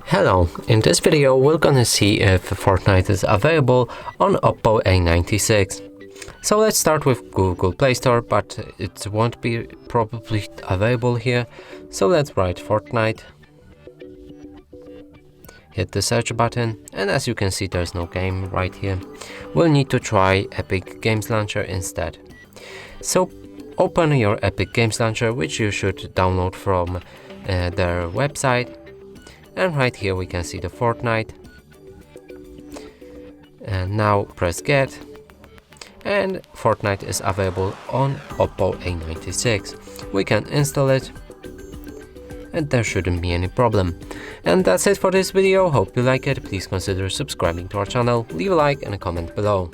Hello, in this video we're gonna see if Fortnite is available on Oppo A96. So let's start with Google Play Store, but it won't be probably available here. So let's write Fortnite, hit the search button, and as you can see there's no game right here. We'll need to try Epic Games Launcher instead. So open your Epic Games Launcher, which you should download from their website. And right here we can see the Fortnite. And now press get. And Fortnite is available on Oppo A96. We can install it. And there shouldn't be any problem. And that's it for this video. Hope you like it. Please consider subscribing to our channel. Leave a like and a comment below.